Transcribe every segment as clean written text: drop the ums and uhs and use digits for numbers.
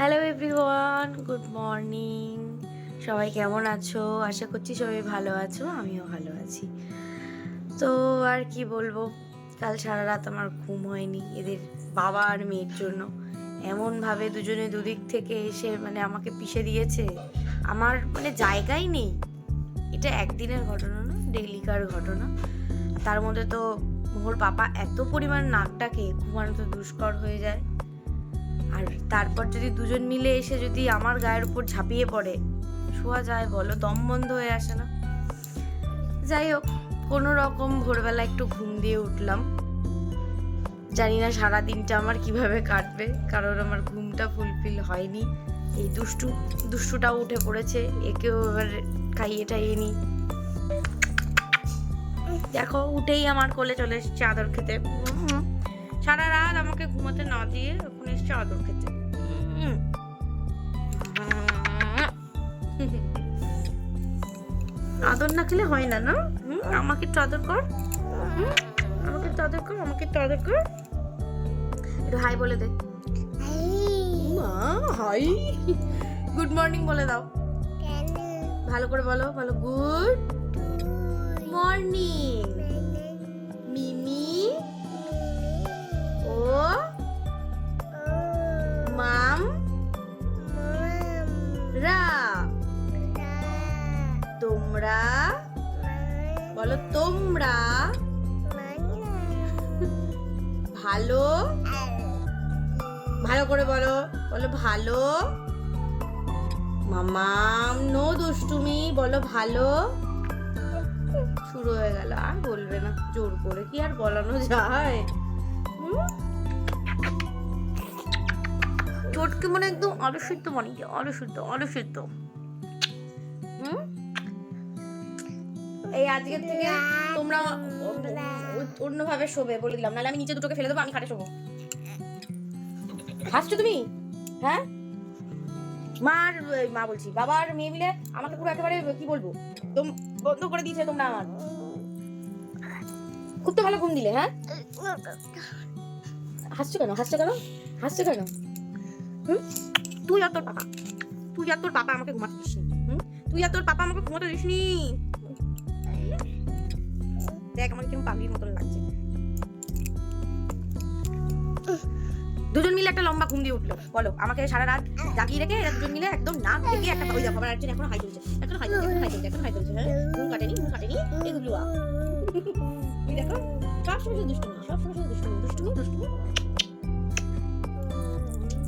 Hello everyone, good morning. সবাই কেমন আছো? আশা করছি সবাই ভালো আছো, আমিও ভালো আছি। তো আর কি বলবো, কাল সারা রাত আমার ঘুম হয়নি এদের বাবা আর মেয়ের জন্য। এমনভাবে দুজনে দুদিক থেকে এসে আমাকে পিষে দিয়েছে, আমার জায়গাই নেই। এটা একদিনের ঘটনা না, ডেইলিকার ঘটনা। তার মধ্যে তো মোহর পাপা এত পরিমাণ নাক ডাকে, ঘুমানো তো দুষ্কর হয়ে যায়। আর তারপর যদি দুজন মিলে এসে যদি আমার গায়ের উপর ঝাঁপিয়ে পড়ে, শোয়া যায় বলো? দম বন্ধ হয়ে আসে না? যাই হোক, কোনো রকম ভোরবেলা একটু ঘুম দিয়ে উঠলাম। জানি না সারা দিনটা আমার কিভাবে কাটবে, কারণ আমার ঘুমটা ফুলফিল হয়নি। এই দুষ্টুটাও উঠে পড়েছে, একেও এবার খাইয়ে টাইয়ে নি। দেখো, উঠেই আমার কোলে চলে এসেছে আদর খেতে। সারা রাত আমাকে ঘুমাতে না দিয়ে এখন এসছে আদর খেতে। আদর না খেলে হয় না, না? আমাকে একটু আদর কর, আমাকে একটু আদর কর, আমাকে একটু আদর কর। একটু হাই বলে দে। হাই, গুড মর্নিং বলে দাও। ভালো করে বলো, বলো গুড মর্নিং মিমি ও মাম রা। তোমরা বলো, তোমরা ভালো, ভালো করে বলো, বলো ভালো। মামাম নো দুষ্টুমি, বলো ভালো। শুরু হয়ে গেল, আর বলবে না, জোর করে কি আর বলানো যায়? চটকে একদম অলসিদ্ধ মনে কি, অলসিদ্ধ। এই আজকের থেকে তোমরা অন্যভাবে শোবে বলে দিলাম, নাহলে আমি নিচে দুটোকে ফেলে দেবো, আমি খাটে শোবো। হাসছো তুমি? হ্যাঁ, মা বলছি, বাবা আর মেয়ে মিলে আমাকে পুরো একেবারে কি বলবো, বন্ধ করে দিয়েছে তোমরা আমার। খুব তো ভালো ঘুম দিলে। হ্যাঁ, হাসছো কেন? তুই আর তোর পাপা আমাকে ঘুমাতে দিসনি। দেখ আমাকে কেমন পাগলির মতন লাগছে। দুজন মিলে একটা লম্বা ঘুম দিয়ে উঠলো, বলো আমাকে সারা রাত জাগিয়ে রেখে দুজন মিলে একদম নাক থেকে একটা ওই দেখো, আমার একজন এখনো হাই চলছে। হ্যাঁ, ঘুম কাটেনি এই গুলুয়া। তুই দেখো, সবসময় দুষ্টুমি।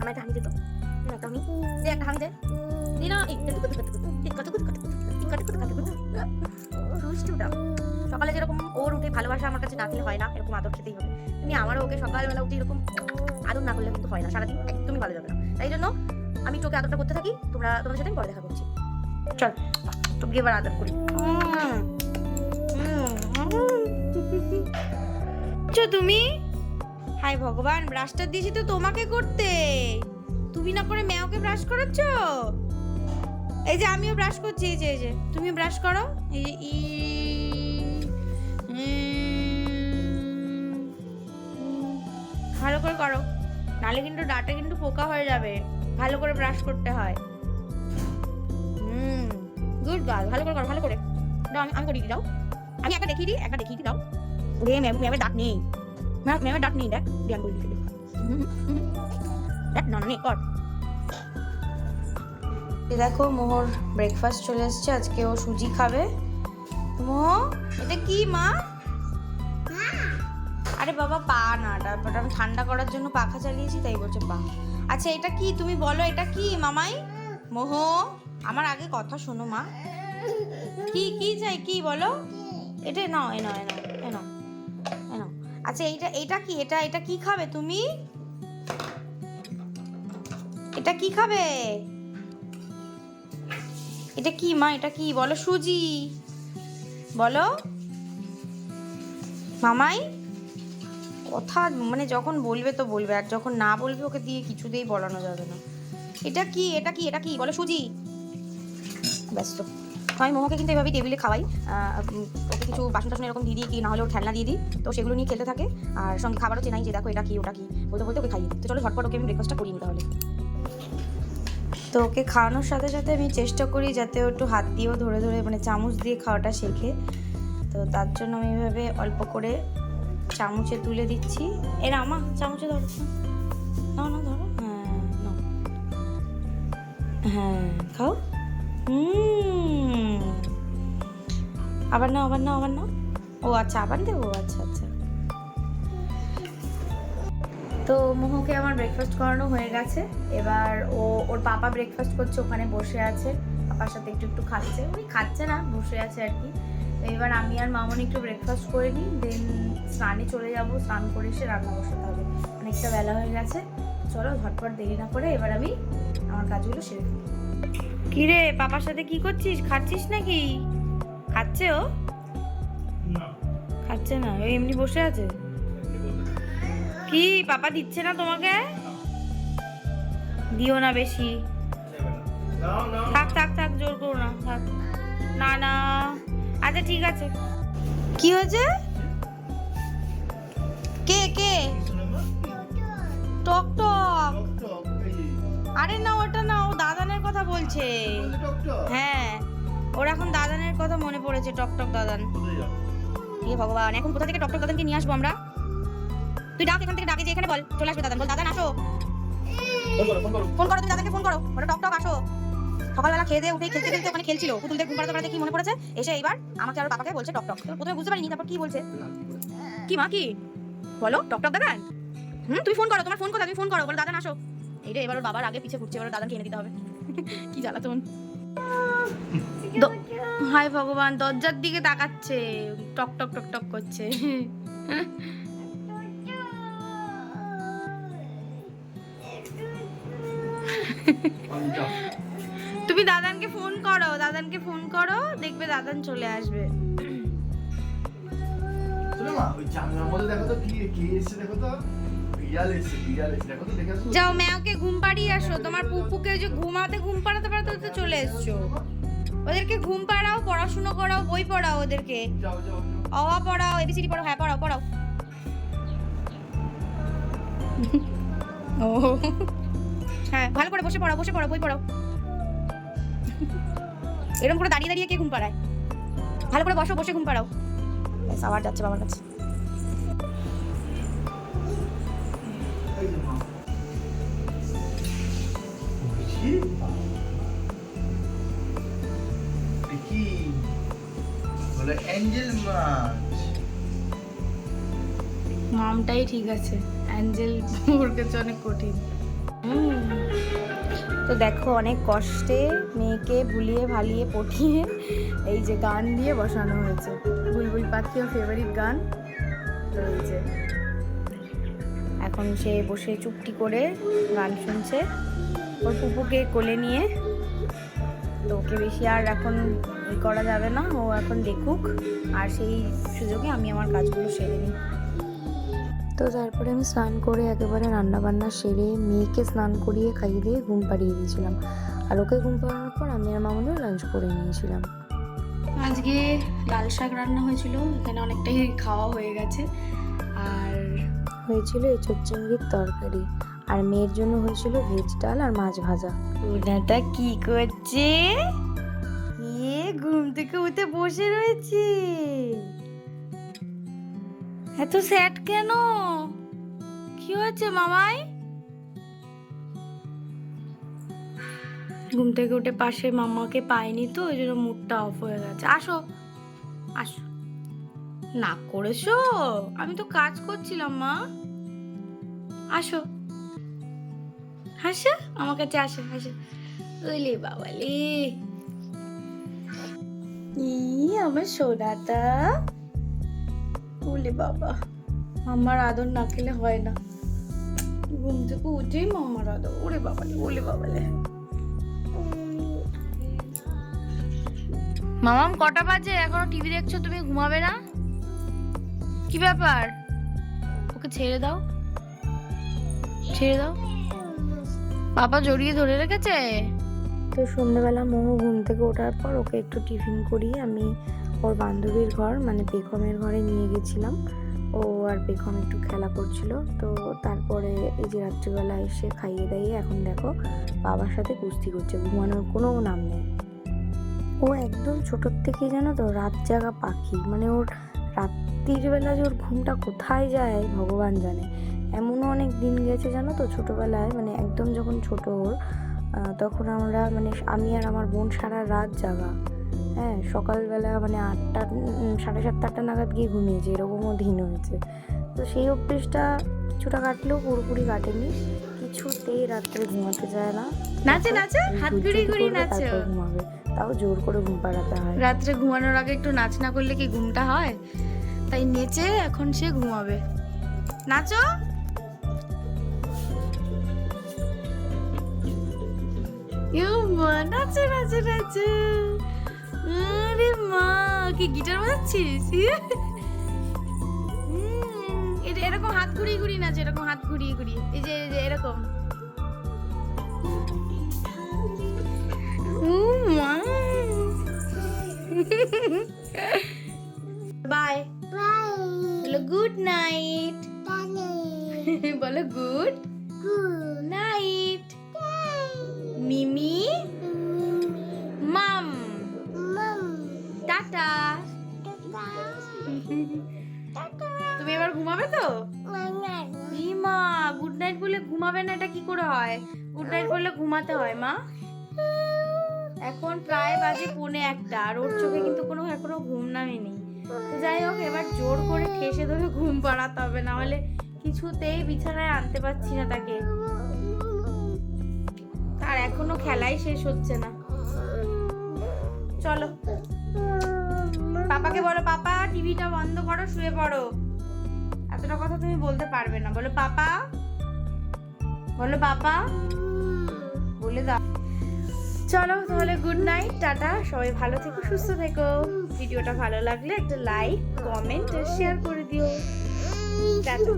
আমার একটা হামি দে তো, একটা হামি দে না। সকালে যেরকম ওর উঠে ভালোবাসা আমার কাছে না দিলে হয় না, এরকম আদর খেতেই হবে। তুমি আমারও ওকে সকালবেলা উঠে এরকম আদর না করলে কিন্তু হয় না, সারাদিন একদমই ভালো যাবে না। তাই জন্য আমি তোকে আদরটা করতে থাকি। তোমাদের সাথে পরে দেখা করছি। চল তোকে এবার আদর করি। তুমি হাই ভগবান, ব্রাশটা দিয়েছি তো তোমাকে করতে, তুমি না করে মেয়েকে ব্রাশ করাচ্ছ। এই যে আমিও ব্রাশ করছি, এই যে তুমি ব্রাশ করো। ভালো করে করো, নালে কিন্তু দাঁতে কিন্তু পোকা হয়ে যাবে। ভালো করে ব্রাশ করতে হয়। গুড গার্ল, ভালো করে করো, ভালো করে দাও। আমি করে দিই, দাও। আমি একটা দেখিয়ে দিই, দাও। ওরে ম্যামের দাঁত নেই, দেখ ধ্যান করে দিতে দেখ। না কর। দেখো, মোহর ব্রেকফাস্ট চলে এসছে, আজকে ও সুজি খাবে। এটা কি মা? আরে বাবা, পা না, তারপর আমি ঠান্ডা করার জন্য পাখা চালিয়েছি, তাই বলছে পা। আচ্ছা এটা কি, তুমি বলো এটা কি মামাই? মোহ, আমার আগে কথা শোনো মা। কি চাই, কি বলো? এটা নাও, এনো। আচ্ছা এটা কি, এটা কি খাবে তুমি? এটা কি খাবে? এটা কি মা, এটা কি বলো? সুজি বলো মামাই। কথা যখন বলবে তো বলবে, আর যখন না বলবে ওকে দিয়ে কিছুতেই বলানো যাবে না। এটা কি বলো? সুজি। ব্যস্ত। আমি মোমোকে কিন্তু এভাবেই টেবিলে খাওয়াই, ওকে কিছু বাসন টাসন এরকম দিয়ে দিই, কি না হলে ওর খেলনা দিয়ে দিই, তো সেগুলো নিয়ে খেলতে থাকে। আর সঙ্গে খাবারও চেনাই, যে দেখো এটা কি ওটা কি বলতে ওকে খাই। তো চলো ঝটপট ওকে আমি ব্রেকফাস্টটা করিনি তাহলে। তো ওকে খাওয়ানোর সাথে সাথে আমি চেষ্টা করি যাতে ও একটু হাত দিয়েও ধরে ধরে মানে চামচ দিয়ে খাওয়াটা শেখে। তো তার জন্য আমি এভাবে অল্প করে চামচে তুলে দিচ্ছি। এর আমা চামচে ধরো, নাও না ধরো, হ্যাঁ নাও, হ্যাঁ খাও, আবার নাও আবার নাও আবার নাও। ও আচ্ছা আবার দেবো, আচ্ছা আচ্ছা। তো মোহকে আমার ব্রেকফাস্ট করানো হয়ে গেছে। এবার ওর পাপা ব্রেকফাস্ট করছে, ওখানে বসে আছে, পাপার সাথে একটু একটু খাচ্ছে, ওই খাচ্ছে না বসে আছে আর কি। তো এবার আমি আর মামনি একটু ব্রেকফাস্ট করে নিই, দেন স্নানে চলে যাবো, স্নান করে এসে রান্না বসাতে হবে, অনেকটা বেলা হয়ে গেছে। চলো ঝটপট দেরি না করে এবার আমি আমার কাজগুলো সেরে ফেলি। কি রে পাপার সাথে কি করছিস, খাচ্ছিস নাকি? খাচ্ছে ও? খাচ্ছে না, ওই এমনি বসে আছে। কি পাপা দিচ্ছে না তোমাকে? দিও না বেশি, থাক থাক থাক, জোর করো না, থাক না না। আচ্ছা ঠিক আছে। কি হয়েছে? কে কে? টক টক? আরে না ওটা না, ও দাদানের কথা বলছে। হ্যাঁ ওর এখন দাদানের কথা মনে পড়েছে, টক টক দাদান। এ ভগবান, এখন কোথা থেকে টক টক দাদানকে নিয়ে আসবো আমরা? তুই ডাক, এখান থেকে ডাকে যে এখানে বল চলে আসবে দাদান, বল দাদান আসো। ফোন করো তুমি দাদাকে, ফোন করো, ওটা টক টক আসো। সকালবেলা খেয়ে দিয়ে উঠে খেলতে খেলতে ওখানে খেলছিল, পুতুলদের ঘুম পাড়াতে পাড়াতে কি মনে পড়েছে, এসে এইবার আমাকে আর বাবাকে বলছে টক টক। প্রথমে বুঝতে পারিনি, তারপর কি বলছে, কি মা কি বলো, টক টক দাদান? তুমি ফোন করো, তোমার ফোন করো, তুমি ফোন করো, বলো দাদান আসো। এই রে এবার ওর বাবার আগে পিছে ঘুরছে, এবার দাদানকে এনে দিতে হবে। কি জ্বালাতন। হায় ভগবান, দরজার দিকে তাকাচ্ছে, টক টক টক টক করছে। তুমি দাদানকে ফোন করো, দাদানকে ফোন করো, দেখবে দাদান চলে আসবে। যাও ম্যাওকে ঘুম পাড়িয়ে আসো, তোমার পুপুকে যে ঘুম পাড়াতে পাড়াতে চলে এসছো। ওদেরকে ঘুম পাড়াও, পড়াশোনা করাও, বই পড়াও ওদেরকে, অ পড়াও, এবিসিডি পড়াও, হ্যাঁ পড়াও পড়াও। ও হ্যাঁ ভালো করে বসে পড়াও, বসে পড়াও, বই পড়াও। এরকম করে দাঁড়িয়ে দাঁড়িয়ে কে ঘুম পাড়ায়? ভালো করে বসো, বসে ঘুম পাড়াও। আবার যাচ্ছে বাবার কাছে। নামটাই ঠিক আছে, অ্যাঞ্জেল ওর কাছে অনেক কঠিন। তো দেখো অনেক কষ্টে মেয়েকে ভুলিয়ে ভালিয়ে পটিয়ে এই যে গান দিয়ে বসানো হয়েছে, বুলবুল পাখি ওর ফেভারিট গান। তো এই যে এখন সে বসে চুপটি করে গান শুনছে ওর পুপুকে কোলে নিয়ে। তো ওকে বেশি আর এখন করা যাবে না, ও এখন দেখুক, আর সেই সুযোগে আমি আমার কাজগুলো সেরে নিই। তো তারপরে আমি স্নান করে একেবারে রান্নাবান্না সেরে মেয়েকে স্নান করিয়ে খাইয়ে দিয়ে ঘুম পাড়িয়ে দিয়েছিলাম, আর ওকে ঘুম পাড়ানোর পর আমি আর মামুনিও লাঞ্চ করে নিয়েছিলাম। আজকে লাল শাক রান্না হয়েছিল, এখানে অনেকটাই খাওয়া হয়ে গেছে, আর হয়েছিল এঁচোড় চিংড়ির তরকারি, আর মেয়ের জন্য হয়েছিল ভেজ ডাল আর মাছ ভাজা। ওনাটা কি করছে? ঘুম থেকে উঠে বসে রয়েছে, এত স্যাড কেন? কি হয়েছে মামাই? ঘুম থেকে উঠে পাশে মামাকে পাইনি তো, ওই জন্য মুডটা অফ হয়ে গেছে। আসো আসো, না করেছো, আমি তো কাজ করছিলাম মা। আসো হাসো, আমার কাছে আসো, হাসো। ওলে বাবালে, আমার সোনাটা, ওলে বাবা, আমার আদর না খেলে হয় না, ঘুম থেকে উঠেই মামার আদর। ওরে বাবালে, ওলে বাবালে। মামাম কটা বাজে, এখনো টিভি দেখছো তুমি, ঘুমাবে না? কি ব্যাপার? ওকে ছেড়ে দাও, ছেড়ে দাও, পাপা জড়িয়ে ধরে রেখেছে। তো সন্ধ্যেবেলা মোমো ঘুম থেকে ওঠার পর ওকে একটু টিফিন করিয়ে আমি ওর বান্ধবীর ঘর মানে পেখমের ঘরে নিয়ে গেছিলাম। ও আর পেখম একটু খেলা করছিল। তো তারপরে এই যে রাত্রিবেলা এসে খাইয়ে দাইয়ে এখন দেখো বাবার সাথে কুস্তি করছে, ঘুমানোর কোনো নাম নেই। ও একদম ছোটোর থেকেই জানো তো রাত জাগা পাখি, মানে ওর রাত্রির বেলা যে ওর ঘুমটা কোথায় যায় ভগবান জানে। এমনও অনেক দিন গেছে জানো তো ছোটোবেলায়, মানে একদম যখন ছোটো ওর তখন আমরা মানে আমি আর আমার বোন সারা রাত জাগা, হ্যাঁ সকালবেলা মানে 8টা 7:30 8টা নাগাদ গিয়ে ঘুমিয়েছি, এরকমও দিন হয়েছে। তো সেই অভ্যেসটা কিছুটা কাটলেও পুরোপুরি কাটেনি, কিছুতেই রাত্রে ঘুমাতে যায় না। নাচে নাচে হাত ঘুরিয়ে ঘুরিয়ে নাচে, তারপর ঘুমাবে, তাও জোর করে ঘুম পাড়াতে হয়। রাত্রে ঘুমানোর আগে একটু নাচ না করলে কি ঘুমটা হয়? তাই নেচে এখন সে ঘুমাবে। নাচো। মা নাচে নাচে নাচে। আরে মা কি গিটার বাজাচ্ছিস? এটা এরকম হাত ঘুরিয়ে ঘুরিয়ে নাচে, এরকম হাত ঘুরিয়ে ঘুরিয়ে, এই যে এরকম। মা বাই বলো গুড নাইট, বলো গুড নাইট মিমি মাম টাটা। তুমি এবার ঘুমাবে তো? মা গুড নাইট বলে ঘুমাবে না, এটা কি করে হয়? গুড নাইট বললে ঘুমাতে হয় মা। এখন প্রায় বাজে 1:45 আর ওর চোখে কিন্তু কোনো এখনো ঘুম নামেনি। তো যাই হোক, এবার জোর করে ঠেসে ধরে ঘুম পাড়াতে হবে, না হলে কিছুতেই বিছানায় আনতে পারছি না তাকে। আর এখনো খেলাই শেষ হচ্ছে না। চলো পাপাকে বলো, পাপা টিভিটা বন্ধ করো, শুয়ে পড়ো। এতটা কথা তুমি বলতে পারবে না, বলো পাপা, বলো পাপা বলে দাও। চলো তাহলে গুড নাইট, টাটা, সবাই ভালো থেকো, সুস্থ থেকো। ভিডিওটা ভালো লাগলে একটা লাইক কমেন্ট আর শেয়ার করে দিও। টাটা।